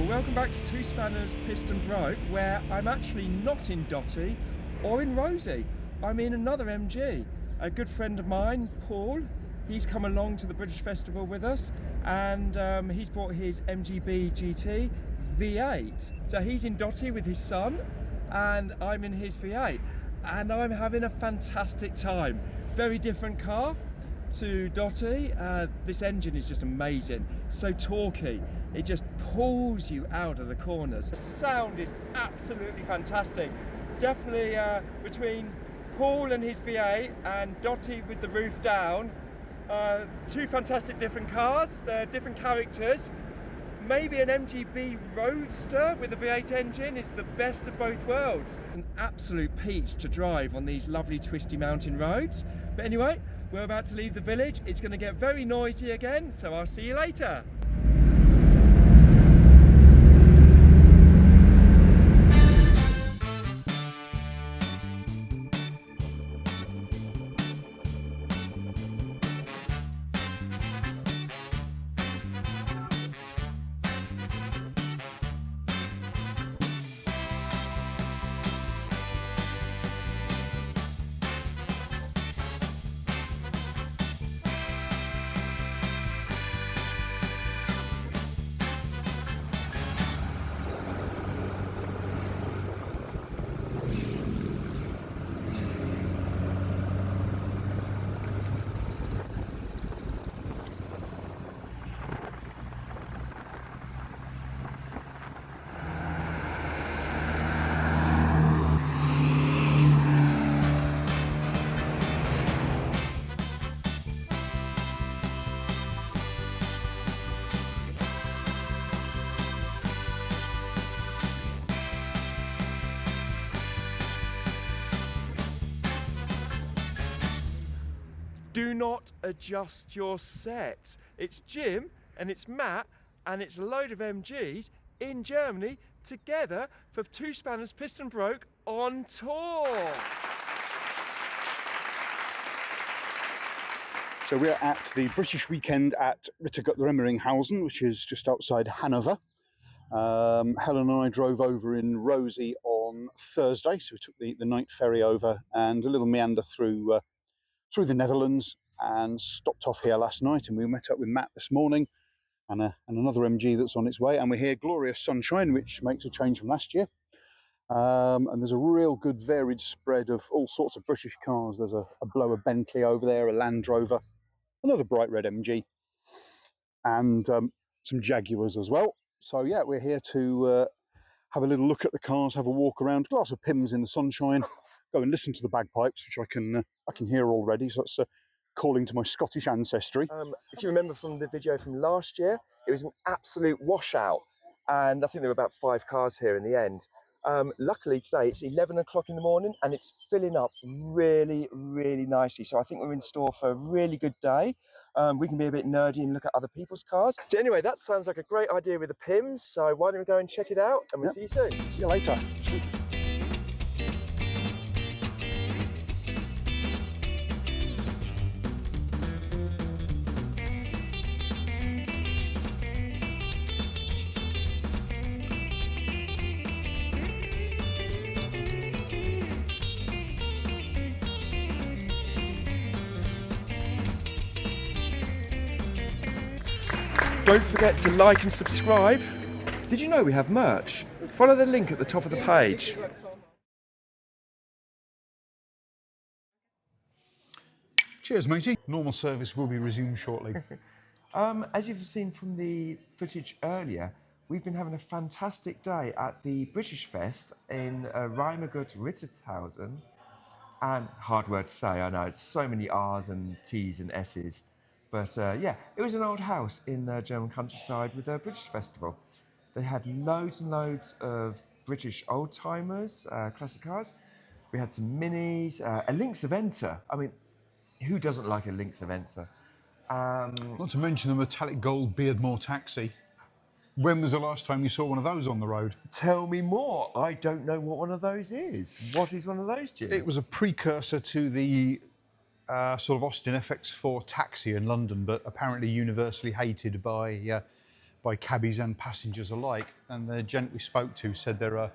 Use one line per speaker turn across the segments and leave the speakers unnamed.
welcome back to Two Spanners Piston Broke, where I'm actually not in Dotty or in Rosie. I'm in another MG. A good friend of mine, Paul, he's come along to the British Festival with us, and he's brought his MGB GT V8. So he's in Dotty with his son, and I'm in his V8, and I'm having a fantastic time. Very different car to Dotty. This engine is just amazing, so torquey, it just pulls you out of the corners. The sound is absolutely fantastic. Definitely between Paul and his V8 and Dotty with the roof down, two fantastic different cars. They're different characters. Maybe an MGB Roadster with a V8 engine is the best of both worlds. An absolute peach to drive on these lovely twisty mountain roads. But anyway, we're about to leave the village. It's going to get very noisy again, so I'll see you later. Do not adjust your set. It's Jim and it's Matt and it's a load of MGs in Germany together for Two Spanners Piston Broke on tour.
So we're at the British weekend at Rittergut-Remmeringhausen, which is just outside Hanover. Helen and I drove over in Rosie on Thursday, so we took the night ferry over and a little meander through the Netherlands and stopped off here last night, and we met up with Matt this morning and another MG that's on its way, and we're here, glorious sunshine, which makes a change from last year. And there's a real good varied spread of all sorts of British cars. There's a blower Bentley over there, a Land Rover, another bright red MG, and some Jaguars as well. So yeah, we're here to have a little look at the cars, have a walk around, glass of Pimm's in the sunshine, go and listen to the bagpipes, which I can hear already. So that's calling to my Scottish ancestry.
If you remember from the video from last year, it was an absolute washout, and I think there were about 5 cars here in the end. Luckily today it's 11 o'clock in the morning and it's filling up really, really nicely. So I think we're in store for a really good day. We can be a bit nerdy and look at other people's cars. So anyway, that sounds like a great idea with the Pimm's. So why don't we go and check it out, and we'll see you soon.
See you later.
Don't forget to like and subscribe. Did you know we have merch? Follow the link at the top of the page.
Cheers, matey. Normal service will be resumed shortly.
As you've seen from the footage earlier, we've been having a fantastic day at the British Fest in Rittergut-Remmeringhausen. And hard word to say, I know, it's so many R's and T's and S's. But yeah, it was an old house in the German countryside with a British festival. They had loads and loads of British old-timers, classic cars. We had some minis, a Lynx Aventa. I mean, who doesn't like a Lynx Aventa?
Not to mention the metallic gold Beardmore taxi. When was the last time you saw one of those on the road?
Tell me more. I don't know what one of those is. What is one of those, Jim?
It was a precursor to the sort of Austin FX4 taxi in London, but apparently universally hated by by cabbies and passengers alike. And the gent we spoke to said there are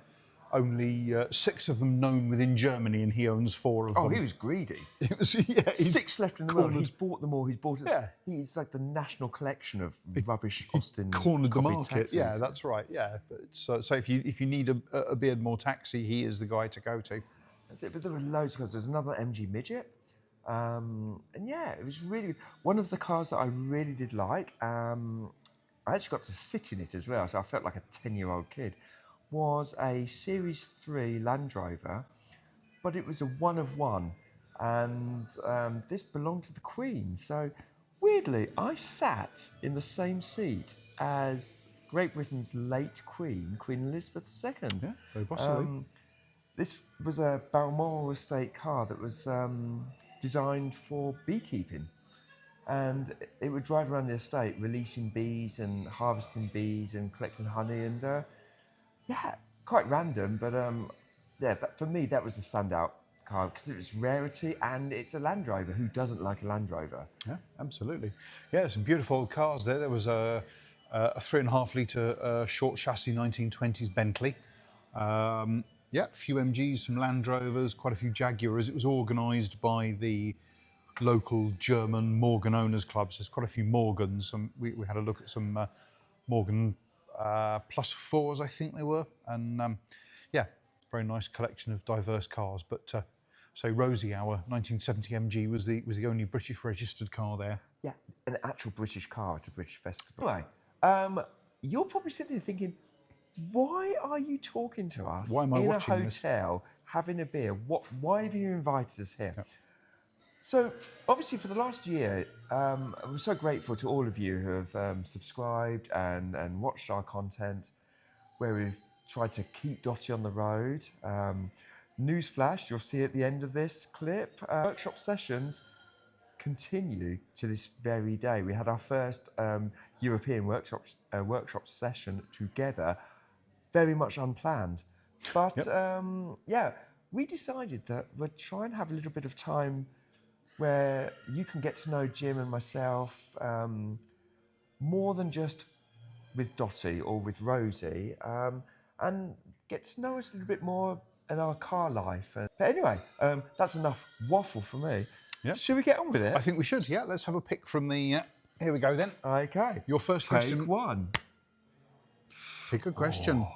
only 6 of them known within Germany, and he owns 4 of them.
Oh, he was greedy.
It was, yeah,
6 left in the world.
cornered-
He's bought them all. He's bought it.
Yeah.
He's like the national collection of rubbish
He
Austin
cornered the
copied
market.
taxis.
Yeah, that's right. Yeah, but so if you need a Beardmore taxi, he is the guy to go to.
That's it. But there were loads of cars. There's another MG Midget. And yeah, it was really good. One of the cars that I really did like, I actually got to sit in it as well, so I felt like a 10-year-old kid, was a Series 3 Land Rover, but it was a one of one. And this belonged to the Queen. So weirdly, I sat in the same seat as Great Britain's late Queen, Queen Elizabeth II.
Yeah, very possibly.
This was a Balmoral estate car that was designed for beekeeping. And it would drive around the estate releasing bees and harvesting bees and collecting honey. And yeah, quite random, but yeah, for me, that was the standout car because it was rarity and it's a Land Rover. Who doesn't like a Land Rover?
Yeah, absolutely. Yeah, some beautiful cars there. There was a 3.5 litre short chassis 1920s Bentley. Yeah, a few MGs, some Land Rovers, quite a few Jaguars. It was organised by the local German Morgan Owners Clubs. There's quite a few Morgans. We had a look at some Morgan plus 4s, I think they were. And yeah, very nice collection of diverse cars. But so Rosie, our 1970 MG, was the only British registered car there.
Yeah, an actual British car at a British festival. Anyway, you're probably sitting there thinking, why are you talking to us
Why am I
in a
watching this?
hotel, having a beer? Why have you invited us here?
Yep.
So, obviously, for the last year, we're so grateful to all of you who have subscribed and watched our content, where we've tried to keep Dotty on the road. Newsflash, you'll see at the end of this clip, workshop sessions continue to this very day. We had our first European workshop session together, very much unplanned. But yeah, we decided that we'd try and have a little bit of time where you can get to know Jim and myself more than just with Dotty or with Rosie, and get to know us a little bit more in our car life. But anyway, that's enough waffle for me.
Yep.
Should we get on with it?
I think we should, yeah. Let's have a pick from the... here we go then.
Okay.
Your first question.
Take one.
Pick a question.
Oh.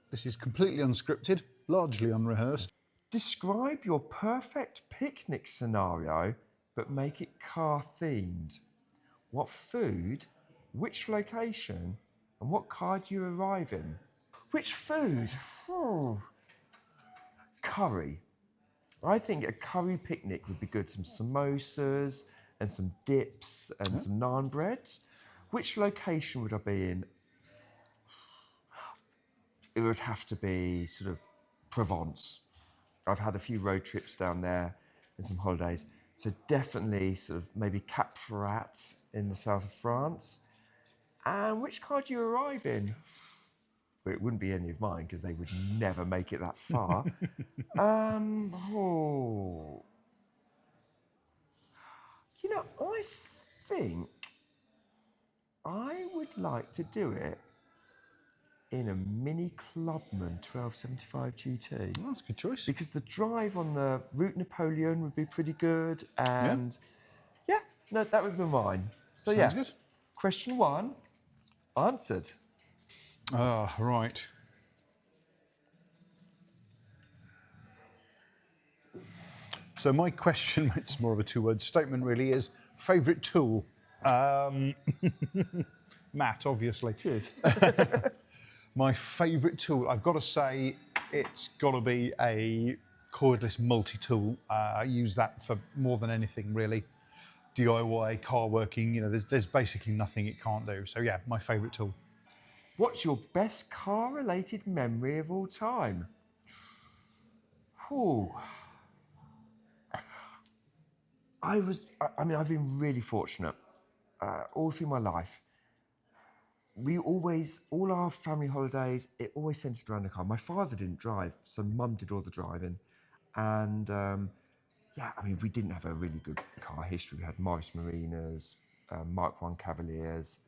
This is completely unscripted, largely unrehearsed.
Describe your perfect picnic scenario, but make it car themed. What food, which location, and what car do you arrive in? Which food? Curry. I think a curry picnic would be good. Some samosas and some dips and some naan breads. Which location would I be in? It would have to be sort of Provence. I've had a few road trips down there and some holidays. So definitely sort of maybe Cap Ferrat in the south of France. And which car do you arrive in? Well, it wouldn't be any of mine because they would never make it that far. You know, I think I would like to do it in a Mini Clubman 1275 GT.
Oh, that's a good choice.
Because the drive on the Route Napoleon would be pretty good, and yeah, no, that would be mine. So
Sounds
yeah,
good.
question 1 answered.
Ah, right. So my question, it's more of a 2-word statement really, is favourite tool? Matt, obviously.
Cheers.
My favourite tool, I've got to say, it's got to be a cordless multi-tool. I use that for more than anything, really. DIY, car working, you know, there's basically nothing it can't do. So yeah, my favourite tool.
What's your best car-related memory of all time? Whew. I mean, I've been really fortunate all through my life. All our family holidays, it always centred around the car. My father didn't drive, so Mum did all the driving. And yeah, I mean, we didn't have a really good car history. We had Morris Marinas, Mark I Cavaliers,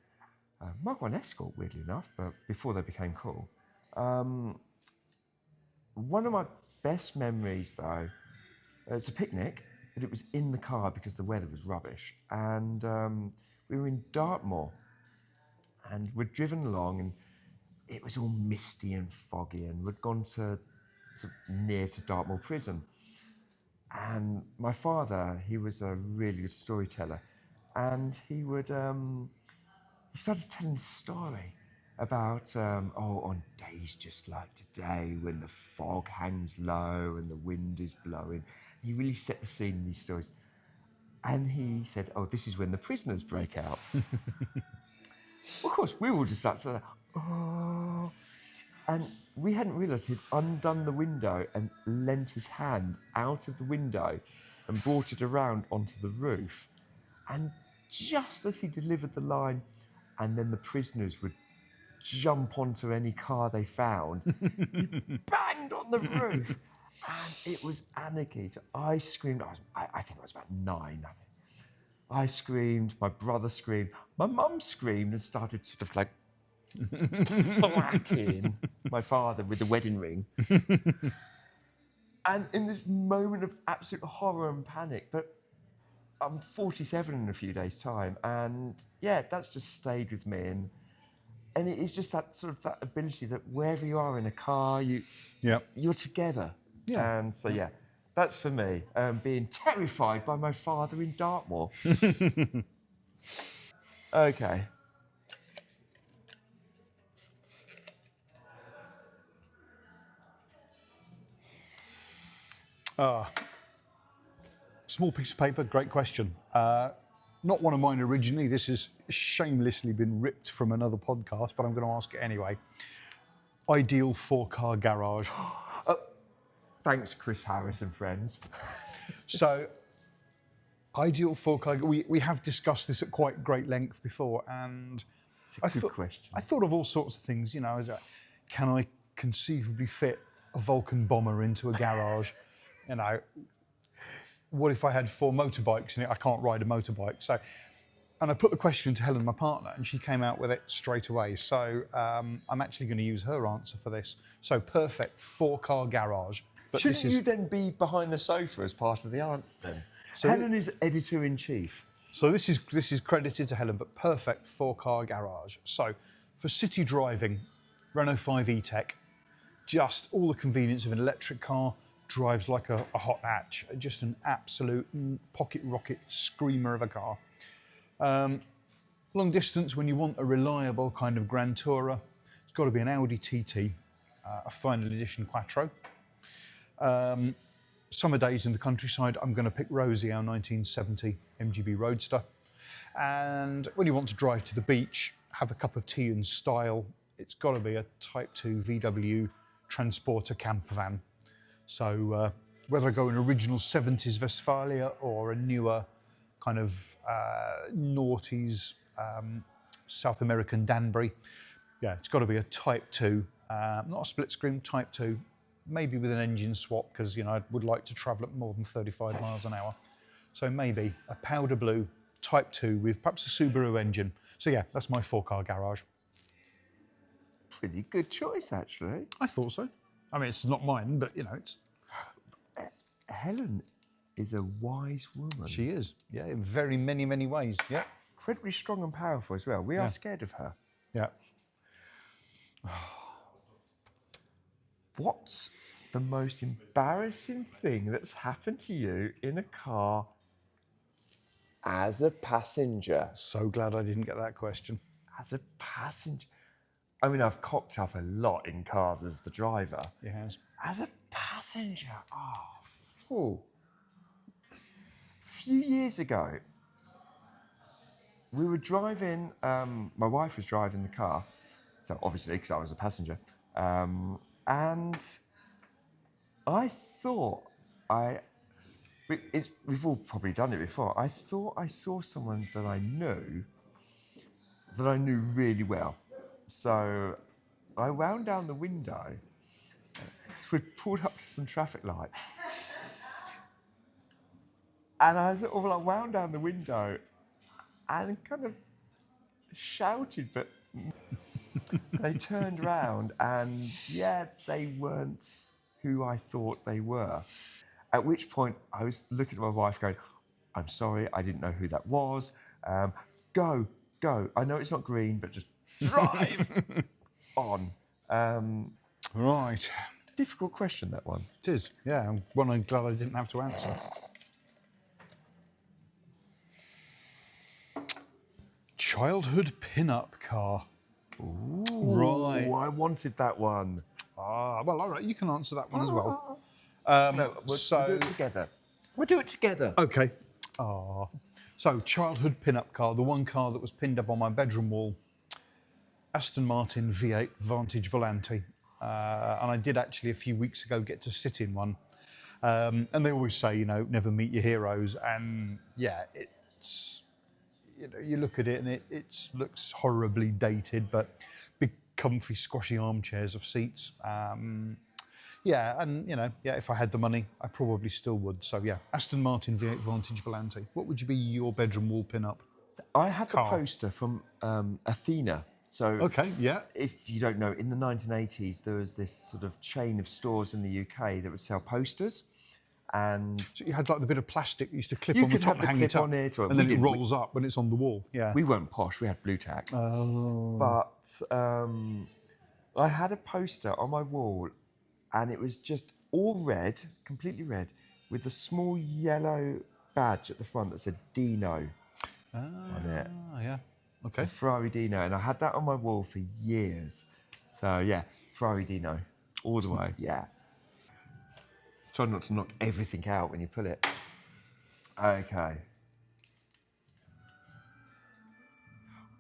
Mark one Escort, weirdly enough, but before they became cool. One of my best memories, though, it's a picnic, but it was in the car because the weather was rubbish. And we were in Dartmoor, and we'd driven along, and it was all misty and foggy, and we'd gone near to Dartmoor Prison. And my father, he was a really good storyteller, and he started telling this story about, on days just like today when the fog hangs low and the wind is blowing. He really set the scene in these stories. And he said, this is when the prisoners break out. Of course, we all just started saying, oh. And we hadn't realised he'd undone the window and leant his hand out of the window and brought it around onto the roof. And just as he delivered the line, and then the prisoners would jump onto any car they found, he banged on the roof. And it was anarchy. So I screamed. I think I was about 9. I screamed. My brother screamed. My mum screamed and started sort of like thwacking my father with the wedding ring. And in this moment of absolute horror and panic, but I'm 47 in a few days' time, and yeah, that's just stayed with me. And it is just that sort of that ability that wherever you are in a car, you're together.
Yeah.
And so yeah, that's for me. Being terrified by my father in Dartmoor. Okay.
Small piece of paper, great question. Not one of mine originally. This has shamelessly been ripped from another podcast, but I'm going to ask it anyway. Ideal 4-car garage.
Thanks, Chris Harris and friends.
So, ideal 4-car. We have discussed this at quite great length before, and
It's a good question.
I thought of all sorts of things. Can I conceivably fit a Vulcan bomber into a garage? What if I had 4 motorbikes in it? I can't ride a motorbike. So, and I put the question to Helen, my partner, and she came out with it straight away. So I'm actually going to use her answer for this. So perfect 4-car garage. But
Shouldn't you then be behind the sofa as part of the answer then?
So
Helen is editor-in-chief.
So this is credited to Helen, but perfect 4-car garage. So for city driving, Renault 5 E-Tech, just all the convenience of an electric car, drives like a hot hatch, just an absolute pocket rocket screamer of a car. Long distance, when you want a reliable kind of Grand Tourer, it's got to be an Audi TT, a final edition Quattro. Summer days in the countryside, I'm going to pick Rosie, our 1970 MGB Roadster. And when you want to drive to the beach, have a cup of tea in style, it's got to be a Type 2 VW Transporter camper van. So whether I go an original 70s Westfalia or a newer kind of noughties South American Danbury, yeah, it's got to be a Type 2, not a split screen, Type 2, maybe with an engine swap, because I would like to travel at more than 35 miles an hour. So maybe a powder blue Type 2 with perhaps a Subaru engine. So yeah, that's my 4-car garage.
Pretty good choice, actually.
I thought so. I mean, it's not mine, but it's.
Helen is a wise woman.
She is, yeah, in very many, many ways, yeah.
Incredibly strong and powerful as well. We are scared of her.
Yeah.
What's the most embarrassing thing that's happened to you in a car as a passenger?
So glad I didn't get that question.
As a passenger? I mean, I've cocked up a lot in cars as the driver.
It has.
As a passenger, a few years ago, we were driving, my wife was driving the car, so obviously, because I was a passenger, and I thought we've all probably done it before, I thought I saw someone that I knew really well. So I wound down the window, we pulled up to some traffic lights, and I sort of wound down the window and kind of shouted, but they turned around and yeah, they weren't who I thought they were. At which point I was looking at my wife going, I'm sorry, I didn't know who that was. Go. I know it's not green, but just drive on.
Right.
Difficult question, that one.
It is, yeah. One I'm glad I didn't have to answer. Childhood pin-up car.
Ooh,
Right.
I wanted that one.
Well, all right, you can answer that one as well.
No, we'll do it together. We'll do it together.
Okay. So, childhood pin-up car, the one car that was pinned up on my bedroom wall, Aston Martin V8 Vantage Volante. And I did actually a few weeks ago get to sit in one. And they always say, never meet your heroes. And yeah, it's, you look at it and it looks horribly dated, but big, comfy, squashy armchairs of seats. Yeah, and if I had the money, I probably still would. So yeah, Aston Martin V8 Vantage Volante. What would you be your bedroom wall pin-up?
I had the poster from Athena. So
okay, yeah.
If you don't know, in the 1980s, there was this sort of chain of stores in the UK that would sell posters. And
so you had like the bit of plastic you used to clip on the top and hang it up,
on it,
and then it rolls up when it's on the wall. Yeah.
We weren't posh, we had blue tack.
Oh.
But I had a poster on my wall, and it was just all red, completely red, with a small yellow badge at the front that said Dino on it.
Yeah. Okay.
It's a Ferrari Dino, and I had that on my wall for years. So yeah, Ferrari Dino, all the way. Yeah. Try not to knock everything out when you pull it. Okay.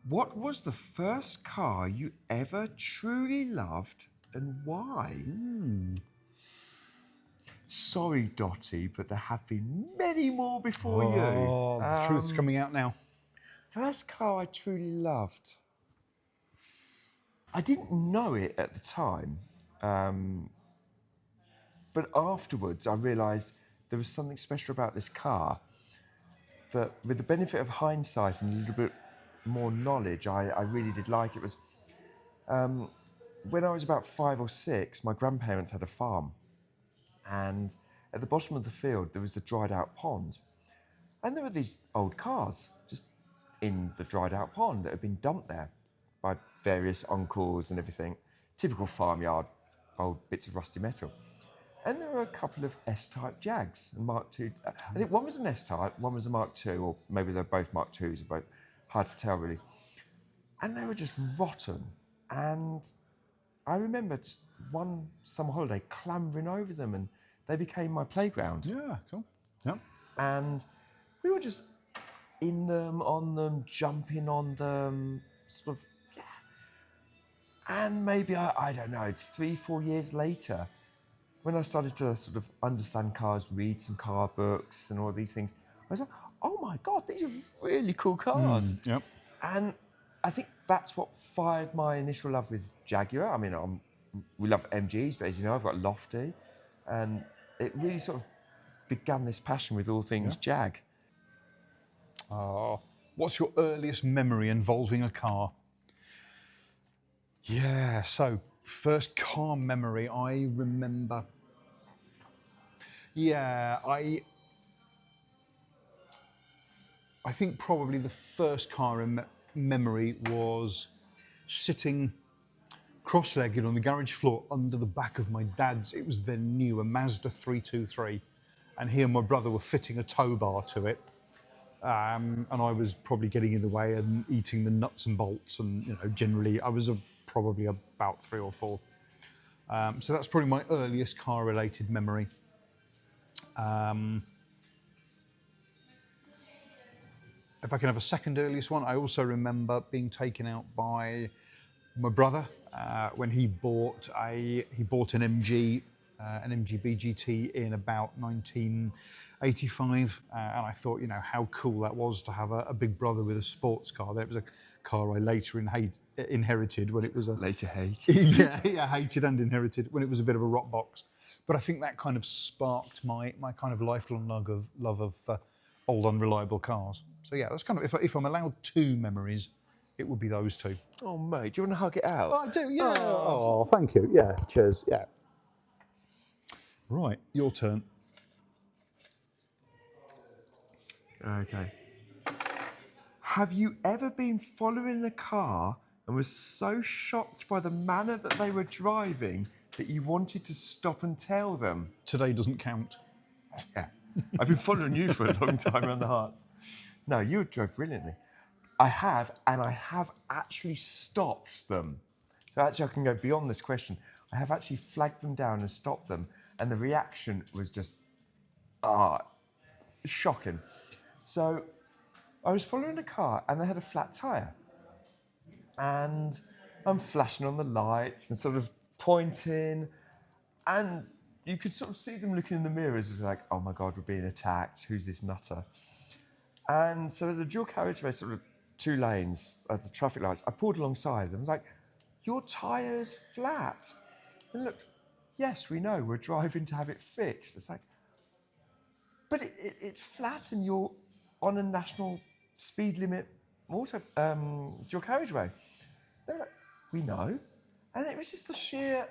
What was the first car you ever truly loved, and why? Sorry, Dotty, but there have been many more before you.
Oh, the truth's coming out now.
First car I truly loved. I didn't know it at the time, but afterwards I realised there was something special about this car that, with the benefit of hindsight and a little bit more knowledge, I really did like. It was when I was about 5 or 6, my grandparents had a farm, and at the bottom of the field there was the dried out pond, and there were these old cars just in the dried out pond that had been dumped there by various uncles and everything. Typical farmyard, old bits of rusty metal. And there were a couple of S-type Jags and Mark II. I think one was an S-type, one was a Mark II, or maybe they're both Mark IIs, or both. Hard to tell really. And they were just rotten. And I remember just one summer holiday clambering over them, and they became my playground.
Yeah, cool. Yeah.
And we were just in them, on them, jumping on them, sort of, yeah. And maybe, I don't know, 3-4 years later, when I started to sort of understand cars, read some car books and all these things, I was like, oh my God, these are really cool cars.
Yep.
And I think that's what fired my initial love with Jaguar. I mean, we love MGs, but as you know, I've got a Lofty. And it really sort of began this passion with all things Jag.
What's your earliest memory involving a car? Yeah, so first car memory I remember. Yeah, I think probably the first car in memory was sitting cross-legged on the garage floor under the back of my dad's, it was then new, a Mazda 323. And he and my brother were fitting a tow bar to it. And I was probably getting in the way and eating the nuts and bolts, and generally I was probably about 3 or 4. So that's probably my earliest car-related memory. If I can have a second earliest one, I also remember being taken out by my brother when he bought an MG, an MG BGT in about 1985, and I thought, how cool that was to have a big brother with a sports car. That was a car I later inherited when it was a...
Later hated.
yeah, hated and inherited when it was a bit of a rock box. But I think that kind of sparked my kind of lifelong love of old unreliable cars. So yeah, that's kind of, if I'm allowed 2 memories, it would be those two.
Oh, mate, do you want to hug it out?
I do, yeah. Oh, thank you. Yeah, cheers. Yeah. Right, your turn.
Okay. Have you ever been following a car and was so shocked by the manner that they were driving that you wanted to stop and tell them?
Today doesn't count.
Yeah. I've been following you for a long time around the Harz. No, you drove brilliantly. I have, and I have actually stopped them. So actually I can go beyond this question. I have actually flagged them down and stopped them, and the reaction was just, shocking. So I was following a car and they had a flat tyre. And I'm flashing on the lights and sort of pointing, and you could sort of see them looking in the mirrors like, oh my God, we're being attacked. Who's this nutter? And so the dual carriageway, sort of 2 lanes at the traffic lights, I pulled alongside them like, your tyre's flat. And look, yes, we know, we're driving to have it fixed. It's like, but it's flat and you're on a national speed limit dual carriageway. They're like, we know. And it was just the sheer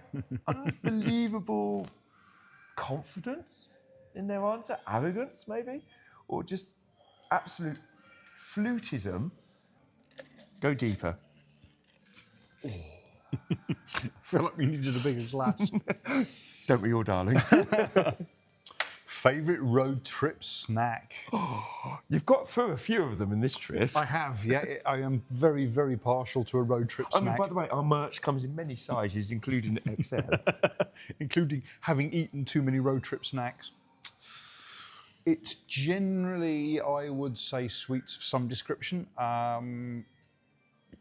unbelievable confidence in their answer, arrogance maybe, or just absolute flutism. Go deeper.
I feel like we needed a bigger glass.
Don't we all, darling?
Favourite road trip snack?
You've got through a few of them in this trip.
I have, yeah. I am very, very partial to a road trip snack.
I mean, by the way, our merch comes in many sizes, including XL.
Including having eaten too many road trip snacks. It's generally, I would say, sweets of some description.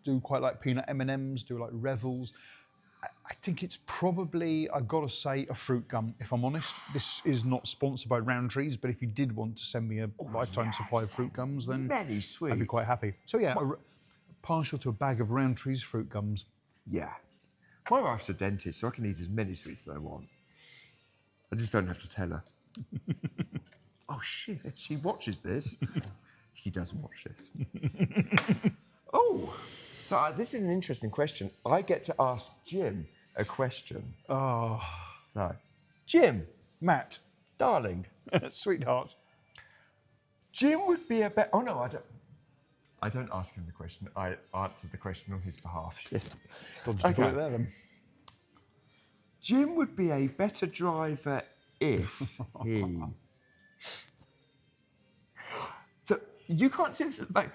Do quite like peanut M&Ms, do like Revels. I think it's probably, I've got to say, a fruit gum, if I'm honest. This is not sponsored by Roundtrees, but if you did want to send me a lifetime supply of fruit gums, then
Many sweets.
I'd be quite happy. So yeah, partial to a bag of Roundtrees fruit gums.
Yeah. My wife's a dentist, so I can eat as many sweets as I want. I just don't have to tell her. Oh shit, she watches this. She doesn't watch this. Oh, so this is an interesting question. I get to ask Jim a question.
Oh.
So, Jim,
Matt.
darling,
Sweetheart.
Jim would be a better... Oh no, I don't ask him the question. I answer the question on his behalf. Shit.
Dodged a bullet there then.
Jim would be a better driver if he... So you can't see this at the back.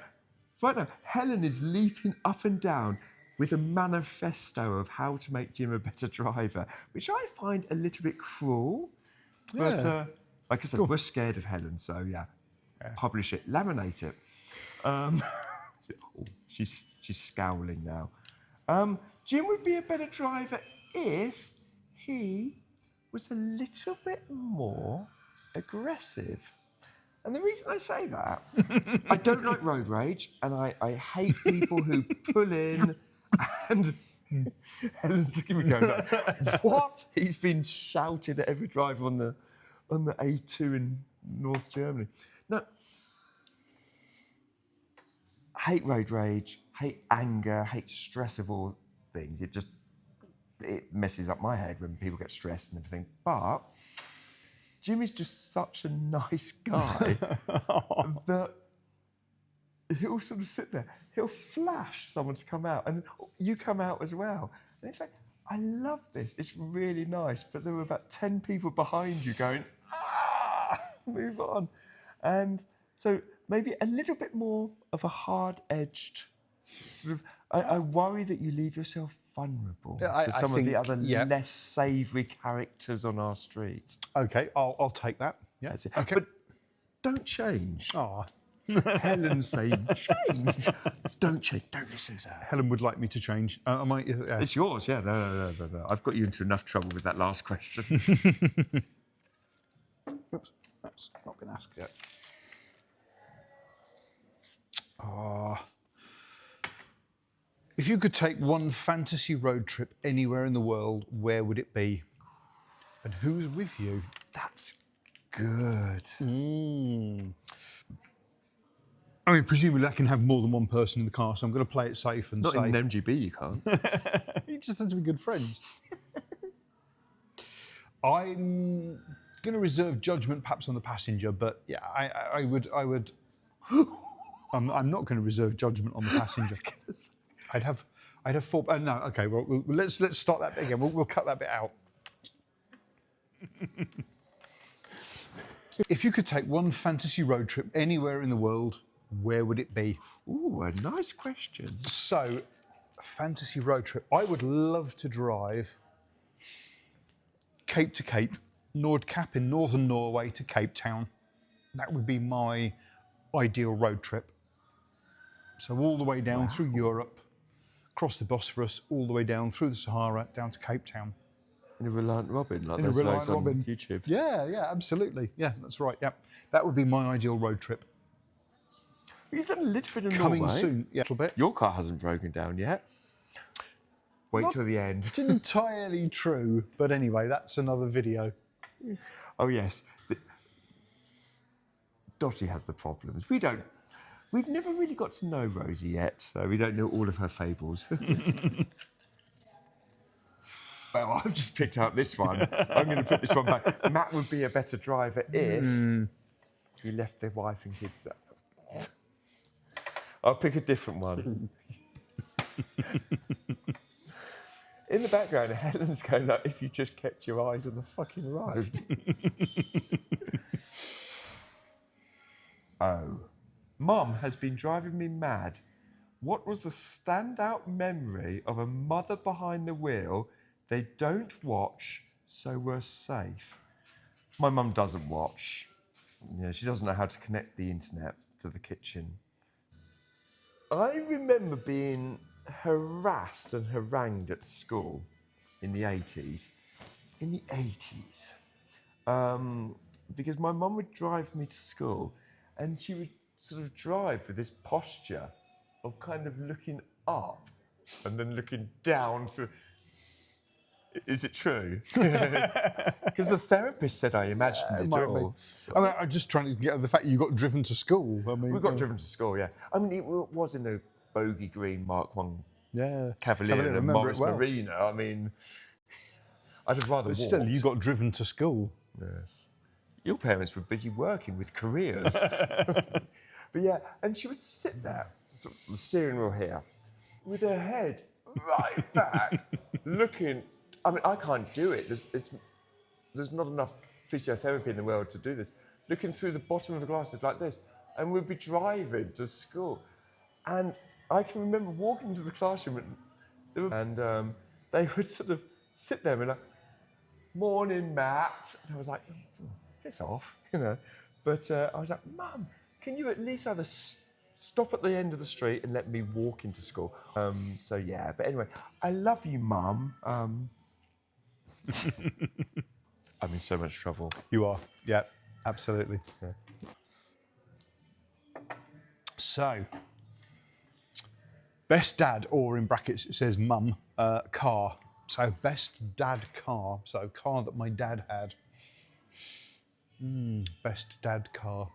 Right now, Helen is leaping up and down with a manifesto of how to make Jim a better driver, which I find a little bit cruel.
Yeah.
But like I said, we're scared of Helen, so yeah. Publish it, laminate it. She's scowling now. Jim would be a better driver if he was a little bit more aggressive. And the reason I say that, I don't like road rage, and I hate people who pull in, and Helen's looking at me going like, what? He's been shouted at every driver on the A2 in North Germany. No, hate road rage, hate anger, hate stress of all things. It messes up my head when people get stressed and everything. But Jim is just such a nice guy that he'll sort of sit there, he'll flash someone to come out, and you come out as well. And it's like, I love this, it's really nice, but there were about 10 people behind you going, move on. And so maybe a little bit more of a hard-edged sort of, I worry that you leave yourself vulnerable to some of the other less savoury characters on our streets.
Okay, I'll take that. Yeah. Okay.
But don't change.
Oh.
Helen's saying, change. Don't change. Don't listen to her.
Helen would like me to change. Am I?
It's yours, yeah. No. I've got you into enough trouble with that last question.
Oops, that's not been asked yet. If you could take one fantasy road trip anywhere in the world, where would it be? And who's with you?
That's good.
I mean, presumably I can have more than one person in the car, so I'm going to play it safe and
Not
say...
in an MGB, you can't.
You just have to be good friends. I'm going to reserve judgment perhaps on the passenger, but yeah, I would... I'm not going to reserve judgment on the passenger. I'd have thought... no, okay, well, let's start that bit again. We'll cut that bit out. If you could take one fantasy road trip anywhere in the world, where would it be?
Ooh, a nice question.
So, a fantasy road trip. I would love to drive Cape to Cape, Nordkapp in northern Norway to Cape Town. That would be my ideal road trip. So all the way down through Europe, across the Bosphorus, all the way down through the Sahara, down to Cape Town.
In a Reliant Robin, like
In a
those
Reliant
guys on
Robin.
YouTube.
Yeah, absolutely. Yeah, that's right. Yeah, that would be my ideal road trip.
You've done a little bit of
Coming
Norway.
soon, yeah, a little bit.
Your car hasn't broken down yet. Wait
Not-
till the end.
It's entirely true, but anyway, that's another video.
Oh yes, Dotty has the problems. We've never really got to know Rosie yet, so we don't know all of her fables. Well, I've just picked up this one. I'm going to put this one back. Matt would be a better driver if he left their wife and kids out. I'll pick a different one. In the background, Helen's going like, if you just kept your eyes on the fucking road. Oh. Mum has been driving me mad. What was the standout memory of a mother behind the wheel they don't watch, so we're safe? My mum doesn't watch. Yeah, she doesn't know how to connect the internet to the kitchen. I remember being harassed and harangued at school in the 80s. In the 80s. Because my mum would drive me to school and she would sort of drive with this posture of kind of looking up and then looking down to... Is it true? Because the therapist said I imagined it all.
I mean, I'm just trying to get the fact you got driven to school. I mean,
We got driven to school, yeah. I mean, it was in a bogey green Mark I Cavalier and a Morris Marina. I mean, I'd have rather
but
walked.
still, you got driven to school.
Yes. Your parents were busy working with careers. But yeah, and she would sit there, sort of the steering wheel here, with her head right back, looking. I mean, I can't do it. There's not enough physiotherapy in the world to do this. Looking through the bottom of the glasses like this, and we'd be driving to school. And I can remember walking to the classroom, and they would sort of sit there and be like, "Morning, Matt." And I was like, oh, piss off, you know. But I was like, "Mum, can you at least either stop at the end of the street and let me walk into school?" So yeah, but anyway, I love you, Mum. I'm in so much trouble.
You are, yeah, absolutely. Yeah. So, best dad, or in brackets it says mum, car. So best dad car. So car that my dad had. Best dad car.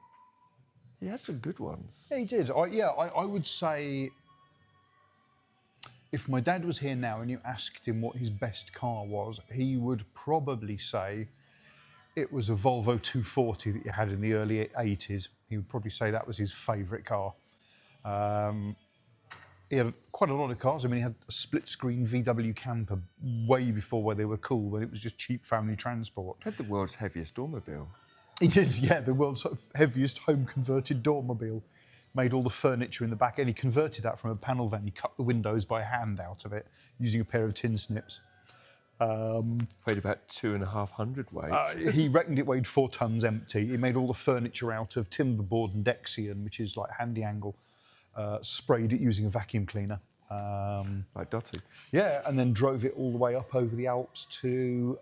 He had some good ones.
Yeah, he did. I would say, if my dad was here now and you asked him what his best car was, he would probably say it was a Volvo 240 that you had in the early 80s. He would probably say that was his favourite car. He had quite a lot of cars. I mean, he had a split-screen VW camper way before where they were cool, when it was just cheap family transport.
Had the world's heaviest automobile.
He did, yeah, the world's sort of heaviest home-converted doormobile. Made all the furniture in the back, and he converted that from a panel van. He cut the windows by hand out of it, using a pair of tin snips.
Weighed about 2,500 weight.
He reckoned it weighed 4 tons empty. He made all the furniture out of timber board and Dexian, which is like handy angle. Sprayed it using a vacuum cleaner.
Like Dotty.
Yeah, and then drove it all the way up over the Alps to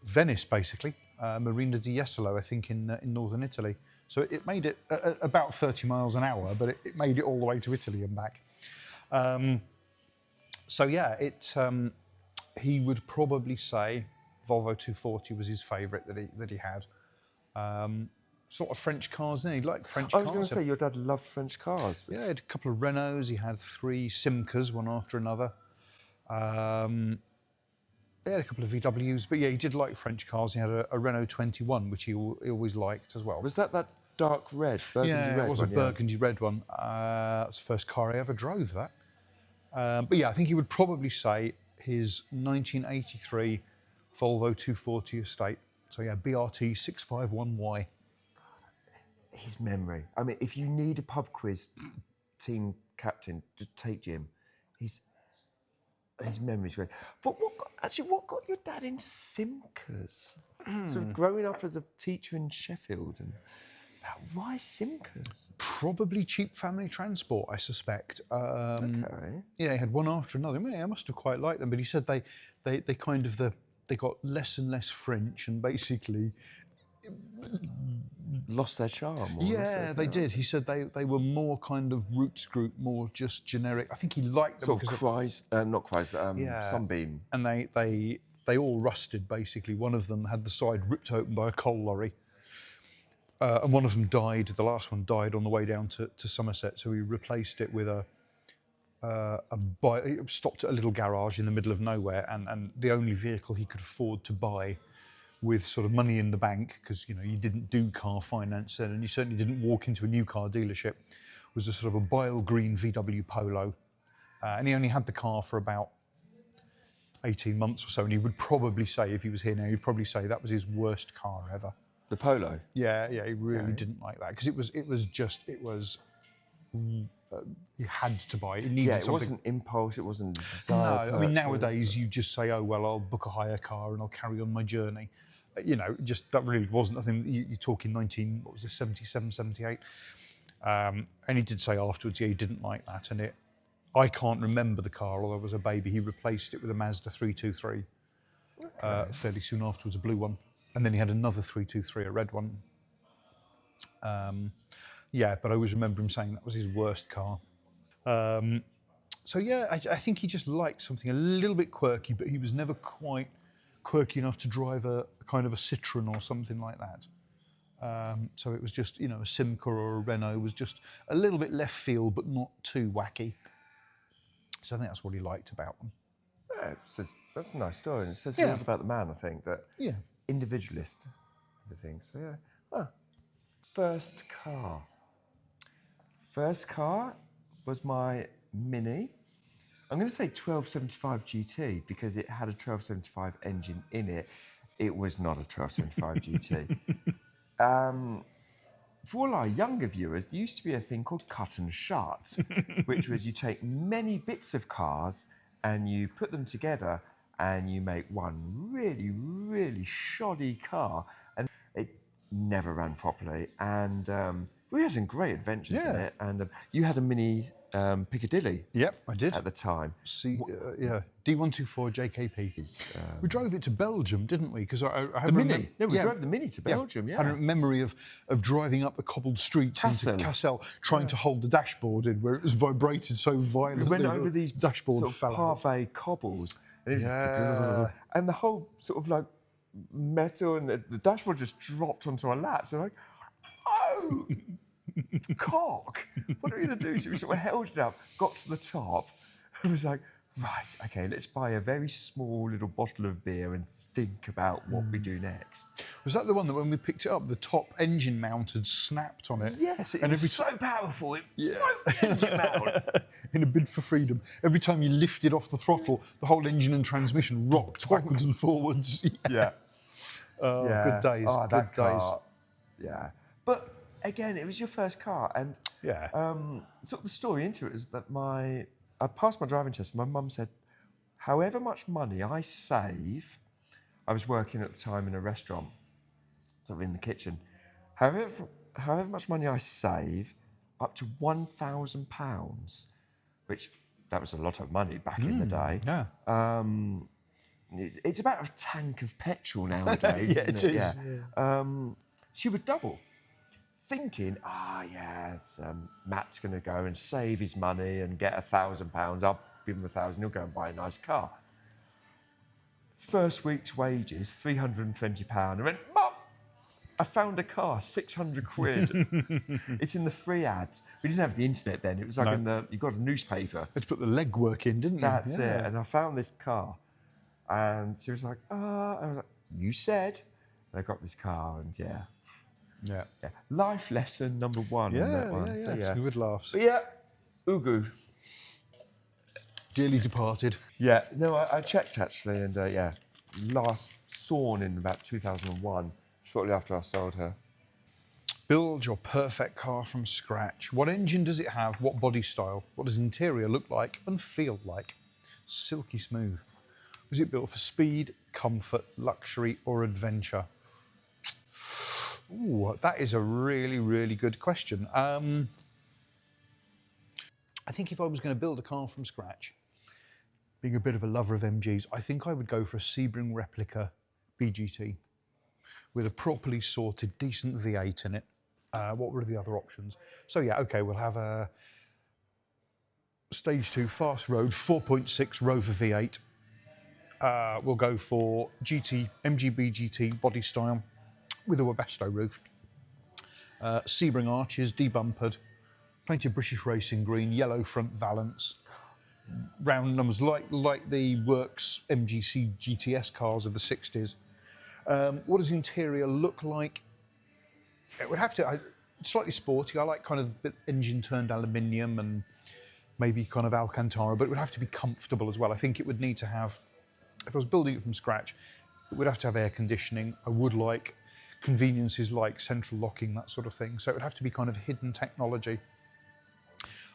Venice, basically. Marina di Jesolo, I think, in northern Italy. So it made it about 30 miles an hour, but it made it all the way to Italy and back. So yeah, he would probably say Volvo 240 was his favourite that he had. sort of French cars. Then he liked French
I
cars.
was going to say your dad loved French cars.
Yeah, he had a couple of Renaults. He had 3 Simcas, one after another. He had a couple of VWs, but yeah, he did like French cars. He had a Renault 21, which he always liked as well.
Was that dark red, burgundy red
Yeah, it was
one?
a burgundy red one. It was the first car I ever drove, that. But yeah, I think he would probably say his 1983 Volvo 240 estate. So yeah, BRT 651Y.
His memory. I mean, if you need a pub quiz team captain, just take Jim. His memory's great. But what got your dad into Simcas? Sort of growing up as a teacher in Sheffield, and why Simcas?
Probably cheap family transport, I suspect.
Okay.
Yeah, he had one after another. I mean, I must have quite liked them, but he said they got less and less French, and basically
Lost their charm.
yeah, they did. He said they were more kind of roots group, more just generic. I think he liked them
Sort of
because
not Chrysler, Sunbeam.
and they all rusted basically. One of them had the side ripped open by a coal lorry, and one of them died. The last one died on the way down to Somerset, so he replaced it with he stopped at a little garage in the middle of nowhere, and the only vehicle he could afford to buy with sort of money in the bank, because you didn't do car finance then, and you certainly didn't walk into a new car dealership, was a sort of a bile green VW Polo, and he only had the car for about 18 months or so, and he would probably say, if he was here now, he'd probably say that was his worst car ever.
The Polo.
Yeah, he really didn't like that, because you had to buy it. It needed
It
something.
wasn't impulse, it wasn't desire.
No, I mean, nowadays you just say, oh, well, I'll book a hire car and I'll carry on my journey. Just that really wasn't a thing. You're talking 77, 78. And he did say afterwards, he didn't like that. And I can't remember the car, although I was a baby. He replaced it with a Mazda 323 fairly soon afterwards, a blue one. And then he had another 323, a red one. But I always remember him saying that was his worst car. I think he just liked something a little bit quirky, but he was never quite quirky enough to drive a kind of a Citroen or something like that. So it was just, a Simca or a Renault was just a little bit left field, but not too wacky. So I think that's what he liked about them.
Yeah, that's a nice story, and it says a lot about the man, I think, that individualist, everything. So yeah. First car was my Mini. I'm going to say 1275 GT because it had a 1275 engine in it. It was not a 1275 GT. For all our younger viewers, there used to be a thing called cut and shut, which was you take many bits of cars and you put them together and you make one really, really shoddy car. And it never ran properly. And we had some great adventures in it. And you had a Mini Piccadilly.
Yep, I did.
At the time.
D124 JKP. We drove it to Belgium, didn't we? Because I have
the Mini. No, we drove the Mini to Belgium. Yeah.
I had a memory of driving up the cobbled streets into Cassel, trying to hold the dashboard in, where it was vibrated so violently.
We went over these
dashboard
sort of parfait cobbles, and it was and the whole sort of like metal, and the dashboard just dropped onto our laps. And like, oh. Cock! What are we going to do? So we sort of held it up, got to the top, and was like, right, okay, let's buy a very small little bottle of beer and think about what we do next.
Was that the one that when we picked it up, the top engine mount had snapped on it?
Yes, it was so powerful, it broke the engine mount.
In a bid for freedom. Every time you lifted off the throttle, the whole engine and transmission rocked backwards and forwards.
Yeah.
Good days,
Oh,
good days.
Yeah. But again, it was your first car, and sort of the story into it is that I passed my driving test. My mum said, however much money I save, I was working at the time in a restaurant, sort of in the kitchen. However much money I save, up to £1,000, which that was a lot of money back in the day.
Yeah.
It's about a tank of petrol nowadays.
Yeah,
isn't it? Yeah. She would double. Thinking, Matt's going to go and save his money and get £1,000. I'll give him £1,000. He'll go and buy a nice car. First week's wages, £320. I went, Mum, I found a car, 600 quid. It's in the free ads. We didn't have the internet then. It was like you got a newspaper.
Had to put the legwork in, didn't you?
That's it. And I found this car. And she was like, and I was like, you said. And I got this car, and yeah. Life lesson number one on that one. So,
Some good laughs.
But yeah, Ugu.
Dearly departed.
Yeah, no, I checked actually, and last sawn in about 2001, shortly after I sold her.
Build your perfect car from scratch. What engine does it have? What body style? What does interior look like and feel like? Silky smooth. Was it built for speed, comfort, luxury, or adventure? Ooh, that is a really, really good question. I think if I was going to build a car from scratch, being a bit of a lover of MGs, I think I would go for a Sebring replica BGT with a properly sorted, decent V8 in it. What were the other options? So yeah, okay, we'll have a Stage 2 fast road 4.6 Rover V8. We'll go for MGB GT body style with a Webasto roof. Sebring arches, debumpered, painted British racing green, yellow front valance, round numbers like the Works MGC GTS cars of the 60s. What does the interior look like? It would have to, slightly sporty. I like kind of engine turned aluminium and maybe kind of Alcantara, but it would have to be comfortable as well. I think it would need to have, if I was building it from scratch, it would have to have air conditioning. I would like conveniences like central locking, that sort of thing. So it would have to be kind of hidden technology.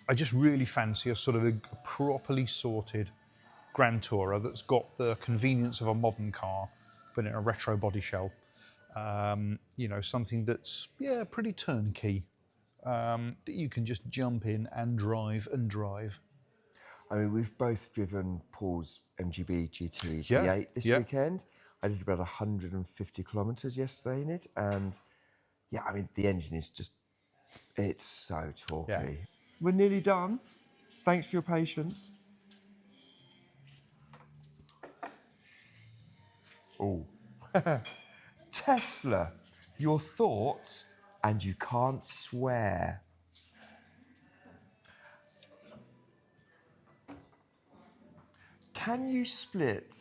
I just really fancy a sort of a properly sorted Grand Tourer that's got the convenience of a modern car, but in a retro body shell. You know, something that's, pretty turnkey, that you can just jump in and drive and drive.
I mean, we've both driven Paul's MGB GT
Yeah,
V8 this weekend. I did about 150 kilometres yesterday in it, and I mean, the engine is just, it's so torquey.
Yeah.
We're nearly done. Thanks for your patience. Oh. Tesla, your thoughts, and you can't swear. Can you split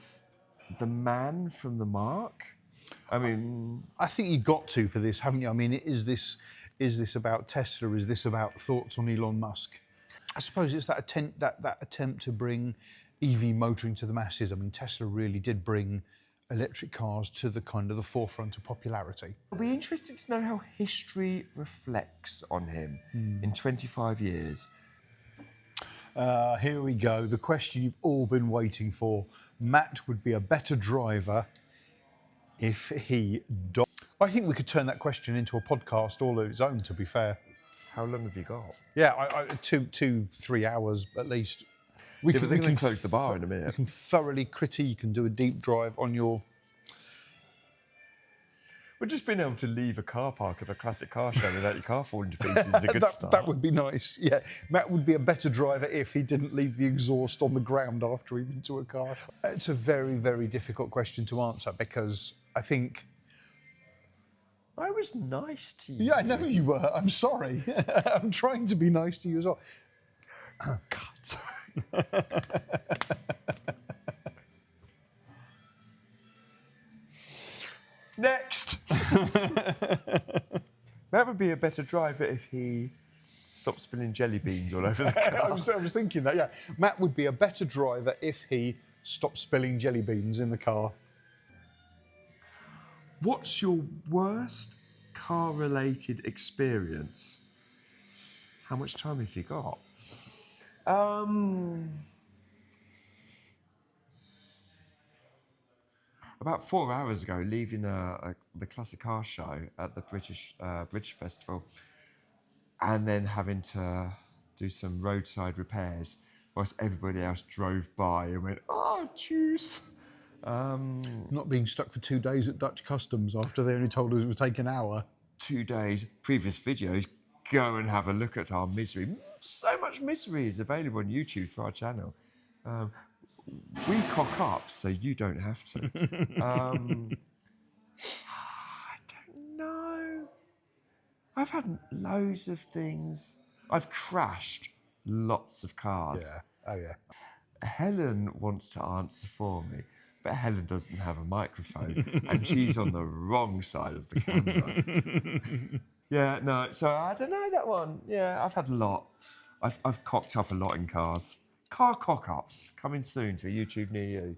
the man from the mark? I mean,
I think you got to for this, haven't you? I mean, is this about Tesla? Is this about thoughts on Elon Musk? I suppose it's that attempt to bring EV motoring to the masses. I mean, Tesla really did bring electric cars to the kind of the forefront of popularity.
It'll be interesting to know how history reflects on him in 25 years.
Here we go. The question you've all been waiting for. Matt would be a better driver if he... I think we could turn that question into a podcast all of its own, to be fair.
How long have you got?
Yeah, 2-3 hours at least. We
can close the bar in a minute.
We can thoroughly critique and do a deep drive on your...
But just being able to leave a car park at a classic car show without your car falling to pieces is a good start.
That would be nice, yeah. Matt would be a better driver if he didn't leave the exhaust on the ground after he went to a car. It's a very, very difficult question to answer because I think...
I was nice to you.
Yeah, I know you were. I'm sorry. I'm trying to be nice to you as well. Oh, God.
Next. That would be a better driver if he stopped spilling jelly beans all over the car.
I was thinking that, yeah. Matt would be a better driver if he stopped spilling jelly beans in the car.
What's your worst car-related experience? How much time have you got? About 4 hours ago, leaving the classic car show at the British Festival, and then having to do some roadside repairs, whilst everybody else drove by and went, "Oh, juice."
Not being stuck for 2 days at Dutch Customs after they only told us it would take an hour.
2 days. Previous videos. Go and have a look at our misery. So much misery is available on YouTube through our channel. We cock up so you don't have to. I don't know. I've had loads of things. I've crashed lots of cars.
Yeah. Oh yeah.
Helen wants to answer for me, but Helen doesn't have a microphone and she's on the wrong side of the camera. Yeah, no, so I don't know that one. Yeah, I've had a lot. I've cocked up a lot in cars. Car cock-ups coming soon to a YouTube near you.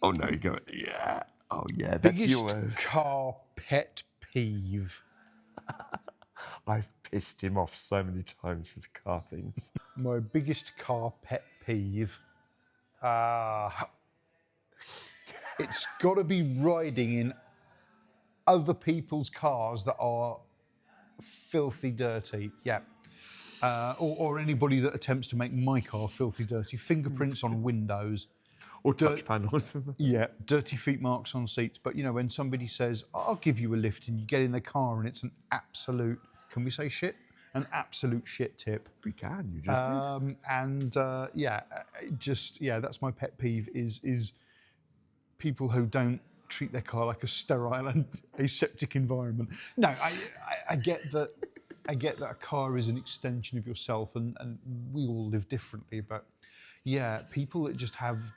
Oh no, you go. Yeah. Oh yeah, that's
Biggest
your.
car pet peeve.
I've pissed him off so many times with the car things.
My biggest car pet peeve. It's got to be riding in other people's cars that are filthy dirty. Yeah. Or anybody that attempts to make my car filthy dirty. Fingerprints on windows.
Or touch panels.
Yeah, dirty feet marks on seats. But, you know, when somebody says, I'll give you a lift, and you get in the car and it's an absolute, can we say shit? An absolute shit tip.
We can, you just
did. That's my pet peeve is people who don't treat their car like a sterile and aseptic environment. No, I get that. I get that a car is an extension of yourself, and we all live differently. But yeah, people that just have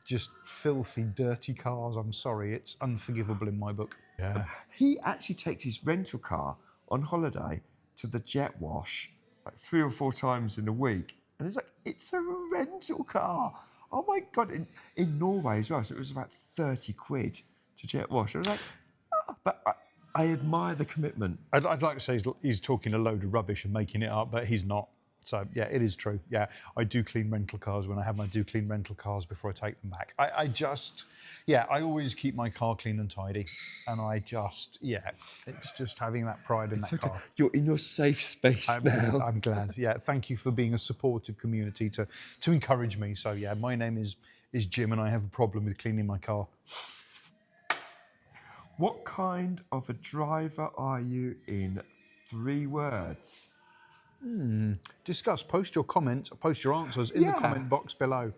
filthy, dirty cars. I'm sorry, it's unforgivable in my book. Yeah.
He actually takes his rental car on holiday to the jet wash like 3 or 4 times in a week, and it's like, it's a rental car. Oh my God! In Norway as well, so it was about 30 quid to jet wash. I was like, but I admire the commitment.
I'd like to say he's talking a load of rubbish and making it up, but he's not. So yeah, it is true. Yeah, I do clean rental cars when I have my clean rental cars before I take them back. I always keep my car clean and tidy, and it's just having that pride in that car.
You're in your safe space now.
I'm glad. Yeah, thank you for being a supportive community to encourage me. So yeah, my name is Jim, and I have a problem with cleaning my car.
What kind of a driver are you in 3 words?
Discuss. Post your comments, post your answers in the comment box below.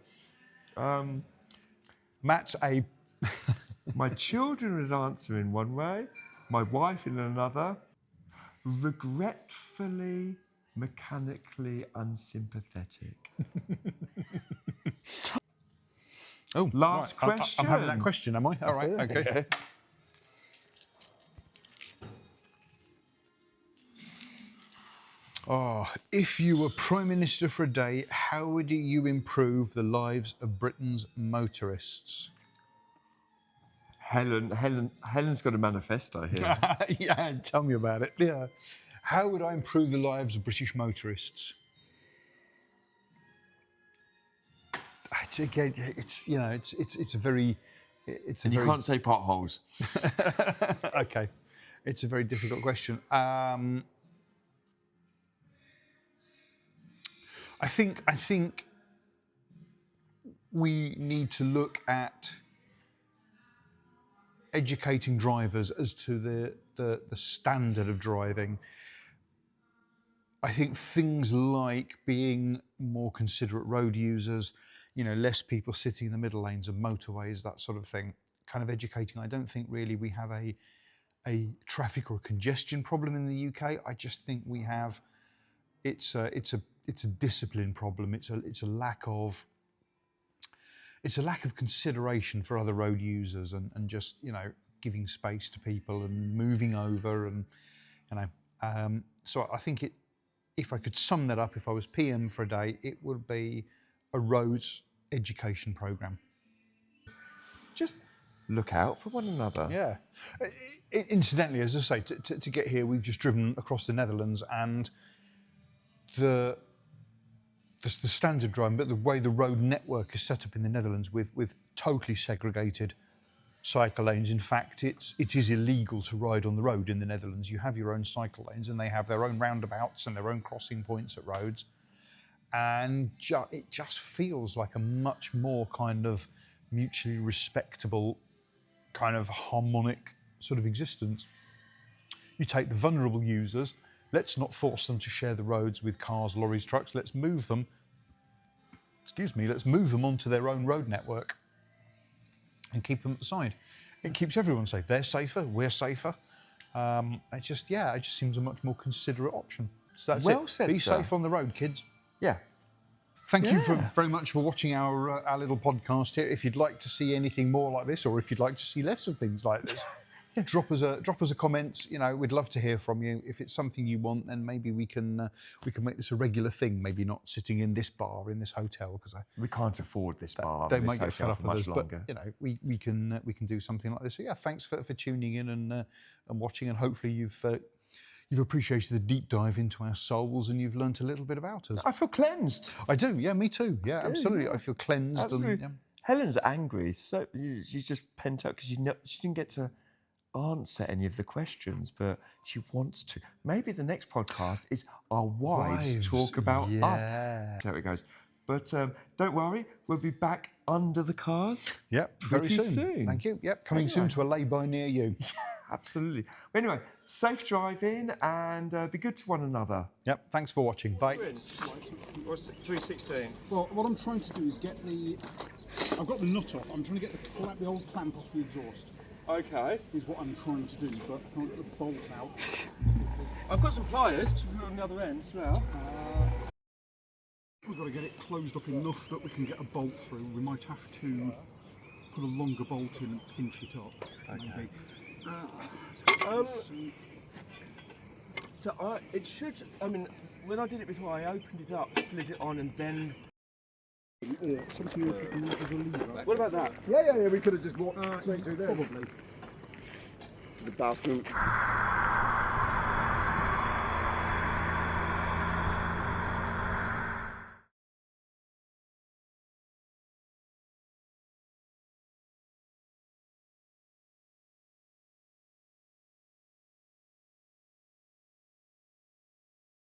Matt's a...
My children would answer in one way, my wife in another. Regretfully, mechanically unsympathetic.
Oh,
last
right.
question.
I'm having that question, am I? All right, okay. Oh, if you were Prime Minister for a day, how would you improve the lives of Britain's motorists?
Helen's got a manifesto here.
Yeah, tell me about it. Yeah, how would I improve the lives of British motorists? Again, it's a very.
You can't say potholes.
Okay, it's a very difficult question. I think we need to look at educating drivers as to the standard of driving. I think things like being more considerate road users, less people sitting in the middle lanes of motorways, that sort of thing, kind of educating. I don't think really we have a traffic or congestion problem in the UK. I just think we have, it's a discipline problem. It's a lack of consideration for other road users and just giving space to people and moving over and so I think if I could sum that up, if I was PM for a day, it would be a roads education program.
Just look out for one another.
Yeah. Incidentally, as I say, to get here, we've just driven across the Netherlands, and the standard driving, but the way the road network is set up in the Netherlands with totally segregated cycle lanes. In fact, it is illegal to ride on the road in the Netherlands. You have your own cycle lanes, and they have their own roundabouts and their own crossing points at roads. And it just feels like a much more kind of mutually respectable, kind of harmonic sort of existence. You take the vulnerable users. Let's not force them to share the roads with cars, lorries, trucks. Let's move them onto their own road network and keep them at the side. it keeps everyone safe. They're safer, we're safer. It just seems a much more considerate option. So that's
Well
it.
said,
Be
sir.
safe on the road, kids.
Yeah.
Thank you very much for watching our little podcast here. If you'd like to see anything more like this, or if you'd like to see less of things like this, drop us a comment. You know, we'd love to hear from you. If it's something you want, then maybe we can make this a regular thing. Maybe not sitting in this bar in this hotel, because
We can't afford this bar.
they
and
might
this
get fed
hotel
up
for
with
much
us.
longer.
But you know, we can do something like this. So yeah, thanks for tuning in and watching, and hopefully you've appreciated the deep dive into our souls, and you've learnt a little bit about us.
I feel cleansed.
I do, yeah, me too. Yeah, absolutely.
yeah.
I feel cleansed.
Absolutely.
And, yeah.
Helen's angry. So she's just pent up because she didn't get to answer any of the questions, but she wants to. Maybe the next podcast is our wives talk about us. That's how it goes. But don't worry, we'll be back under the cars.
Yep,
pretty
very soon. Thank you. Yep, coming soon to a lay-by near you.
Absolutely. Anyway, safe driving and be good to one another.
Yep, thanks for watching. Bye.
What's 3/16?
Well, what I'm trying to do is get I've got the nut off. I'm trying to get the old clamp off the exhaust.
Okay.
Is what I'm trying to do, but I can't get the bolt out.
I've got some pliers to put on the other end as well.
We've got to get it closed up enough that we can get a bolt through. We might have to put a longer bolt in and pinch it up.
Okay.
Maybe.
So it should. I mean, when I did it before, I opened it up, slid it on, and then.
Or something if you can use as a lever.
What about that?
Yeah, we could have just walked straight through there. Probably.
To the bathroom.